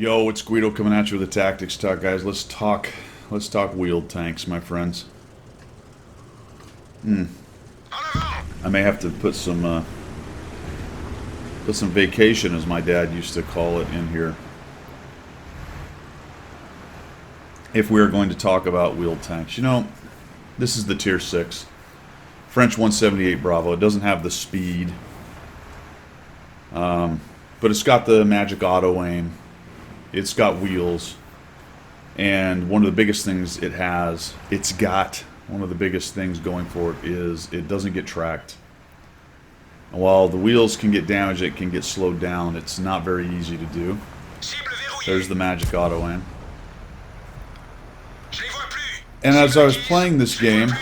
Yo, it's Guido coming at you with the Tactics Talk, guys. Let's talk wheeled tanks, my friends. I may have to put some vacation, as my dad used to call it, in here, if we are going to talk about wheeled tanks. You know, this is the Tier 6 French 178 Bravo. It doesn't have the speed, but it's got the magic auto aim. It's got wheels, and one of the biggest things one of the biggest things going for it is it doesn't get tracked. And while the wheels can get damaged, it can get slowed down. It's not very easy to do. There's the magic auto aim. And as I was playing this game,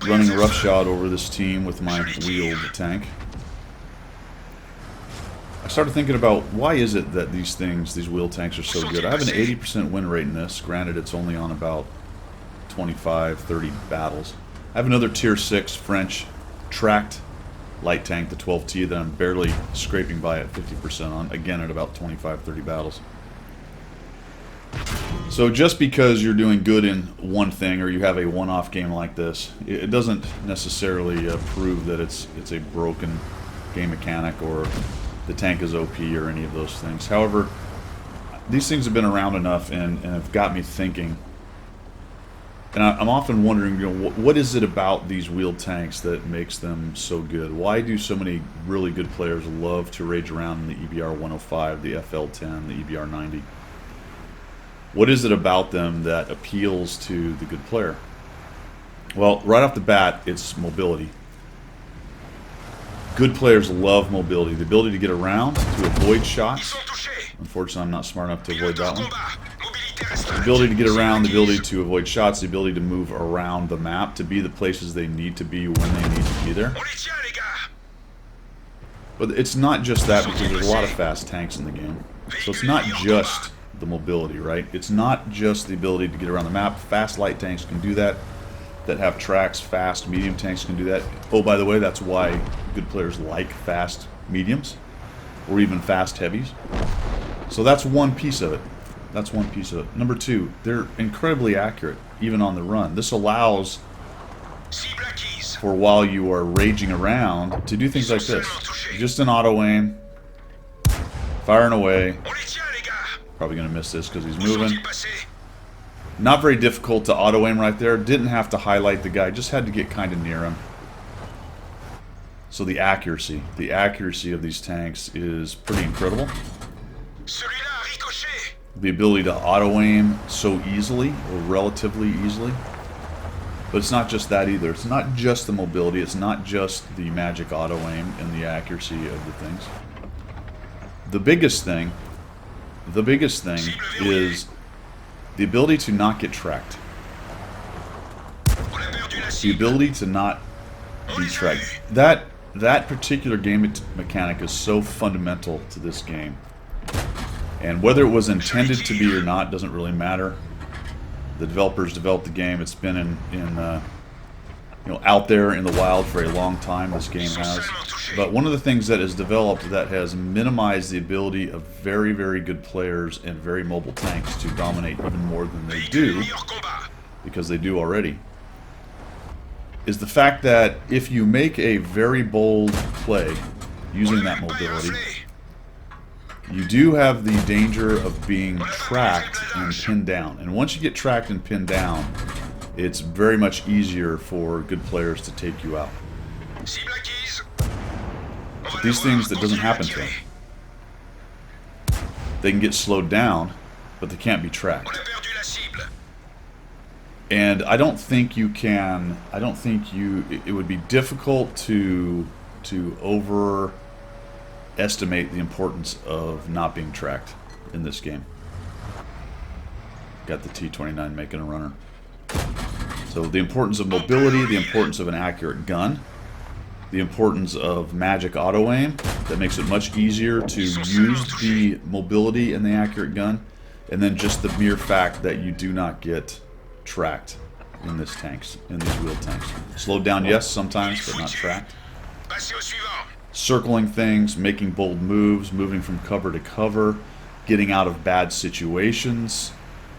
running roughshod over this team with my wheeled tank, I started thinking about why is it that these wheel tanks are so good. I have an 80% win rate in this. Granted, it's only on about 25, 30 battles. I have another Tier 6 French tracked light tank, the 12T, that I'm barely scraping by at 50% on, again at about 25, 30 battles. So just because you're doing good in one thing, or you have a one-off game like this, it doesn't necessarily prove that it's a broken game mechanic or the tank is OP or any of those things. However, these things have been around enough and have got me thinking. And I'm often wondering, you know, what is it about these wheeled tanks that makes them so good? Why do so many really good players love to rage around in the EBR 105, the FL10, the EBR 90? What is it about them that appeals to the good player? Well, right off the bat, it's mobility. Good players love mobility, the ability to get around, to avoid shots. Unfortunately, I'm not smart enough to avoid that one. The ability to get around, the ability to avoid shots, the ability to move around the map, to be the places they need to be when they need to be there. But it's not just that, because there's a lot of fast tanks in the game. So it's not just the mobility, right? It's not just the ability to get around the map. Fast light tanks can do that have tracks. Fast medium tanks can do that. Oh, by the way, that's why good players like fast mediums or even fast heavies. So that's one piece of it. That's one piece of it. Number two, they're incredibly accurate, even on the run. This allows for, while you are raging around, to do things like this. Just an auto aim, firing away. Probably going to miss this because he's moving. Not very difficult to auto aim right there. Didn't have to highlight the guy, just had to get kind of near him. So the accuracy of these tanks is pretty incredible. The ability to auto aim so easily, or relatively easily. But it's not just that either. It's not just the mobility, it's not just the magic auto aim and the accuracy of the things. The biggest thing is the ability to not get tracked. The ability to not be tracked. That particular game mechanic is so fundamental to this game. And whether it was intended to be or not doesn't really matter. The developers developed the game. It's been out there in the wild for a long time. This game has. But one of the things that is developed that has minimized the ability of very, very good players and very mobile tanks to dominate even more than they do, because they do already, is the fact that if you make a very bold play using that mobility, you do have the danger of being tracked and pinned down. And once you get tracked and pinned down, it's very much easier for good players to take you out. But these things, that doesn't happen to them. They can get slowed down, but they can't be tracked. And I don't think you can, it would be difficult to overestimate the importance of not being tracked in this game. Got the T-29 making a runner. So the importance of mobility, the importance of an accurate gun, the importance of magic auto aim that makes it much easier to use the mobility and the accurate gun, and then just the mere fact that you do not get tracked in these wheeled tanks. Slowed down, yes, sometimes, but not tracked. Circling things, making bold moves, moving from cover to cover, getting out of bad situations,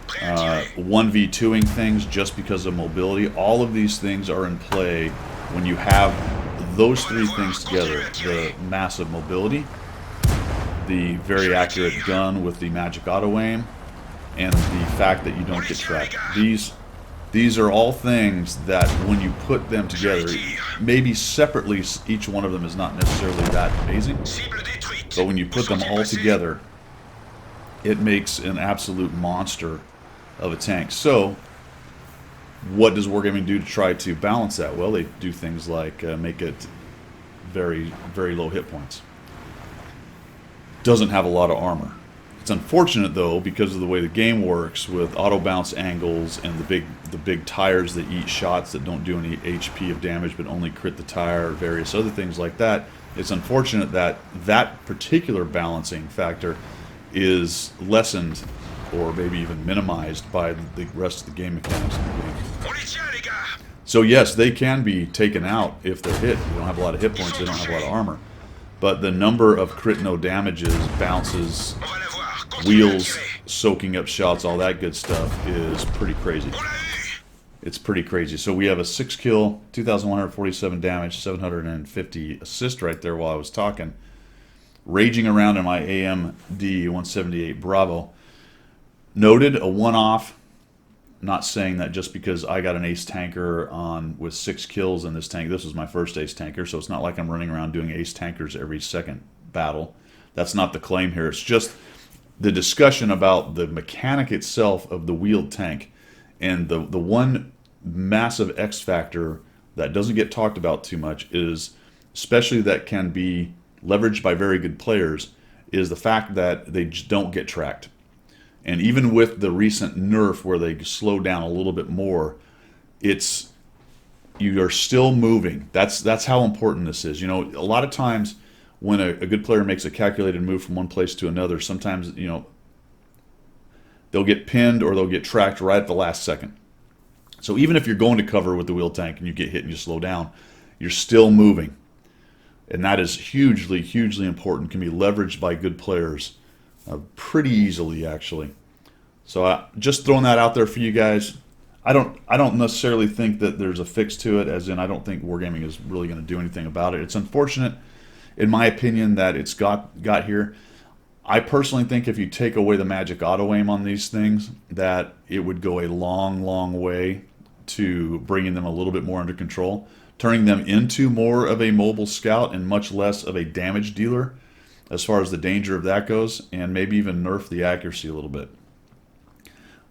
1v2ing things just because of mobility. All of these things are in play when you have those three things together: the massive mobility, the very accurate gun with the magic auto aim, and the fact that you don't get tracked. These are all things that when you put them together, maybe separately each one of them is not necessarily that amazing, but when you put them all together, it makes an absolute monster of a tank. So what does Wargaming do to try to balance that? Well, they do things like make it very, very low hit points. Doesn't have a lot of armor. It's unfortunate though, because of the way the game works with auto bounce angles and the big tires that eat shots that don't do any HP of damage but only crit the tire, or various other things like that. It's unfortunate that that particular balancing factor is lessened or maybe even minimized by the rest of the game mechanics in the game. So yes, they can be taken out if they're hit. They don't have a lot of hit points, they don't have a lot of armor. But the number of crit no damages, bounces, wheels, soaking up shots, all that good stuff is pretty crazy. It's pretty crazy. So we have a 6 kill, 2,147 damage, 750 assist right there while I was talking. Raging around in my AMD 178 Bravo. Noted, a one-off. Not saying that just because I got an ace tanker on with 6 kills in this tank. This was my first ace tanker, so it's not like I'm running around doing ace tankers every second battle. That's not the claim here. It's just the discussion about the mechanic itself of the wheeled tank. And the one massive X factor that doesn't get talked about too much is, especially that can be leveraged by very good players, is the fact that they just don't get tracked. And even with the recent nerf where they slow down a little bit more, you are still moving. That's how important this is. You know, a lot of times when a good player makes a calculated move from one place to another, sometimes, you know, they'll get pinned or they'll get tracked right at the last second. So even if you're going to cover with the wheel tank and you get hit and you slow down, you're still moving. And that is hugely, hugely important. Can be leveraged by good players pretty easily, actually. So just throwing that out there for you guys. I don't necessarily think that there's a fix to it, as in I don't think Wargaming is really going to do anything about it. It's unfortunate, in my opinion, that it's got here. I personally think if you take away the magic auto aim on these things, that it would go a long, long way to bringing them a little bit more under control, turning them into more of a mobile scout and much less of a damage dealer as far as the danger of that goes, and maybe even nerf the accuracy a little bit.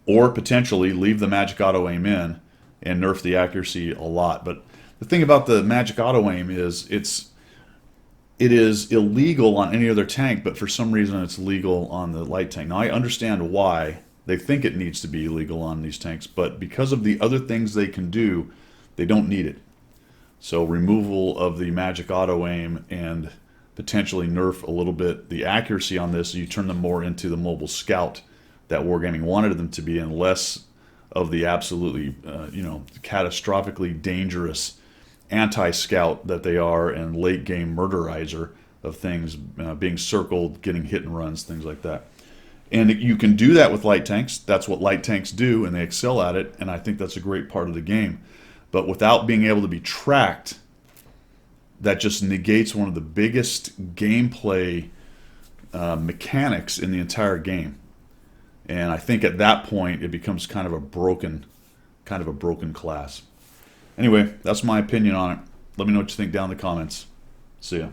Or potentially leave the magic auto aim in and nerf the accuracy a lot. But the thing about the magic auto aim is it is illegal on any other tank, but for some reason it's legal on the light tank. Now I understand why they think it needs to be illegal on these tanks, but because of the other things they can do, they don't need it. So removal of the magic auto aim and potentially nerf a little bit the accuracy on this, you turn them more into the mobile scout that Wargaming wanted them to be, and less of the absolutely catastrophically dangerous anti-scout that they are, and late game murderizer of things, being circled, getting hit and runs, things like that. And you can do that with light tanks. That's what light tanks do, and they excel at it, and I think that's a great part of the game. But without being able to be tracked, that just negates one of the biggest gameplay mechanics in the entire game. And I think at that point it becomes kind of a broken class. Anyway, that's my opinion on it. Let me know what you think down in the comments. See ya.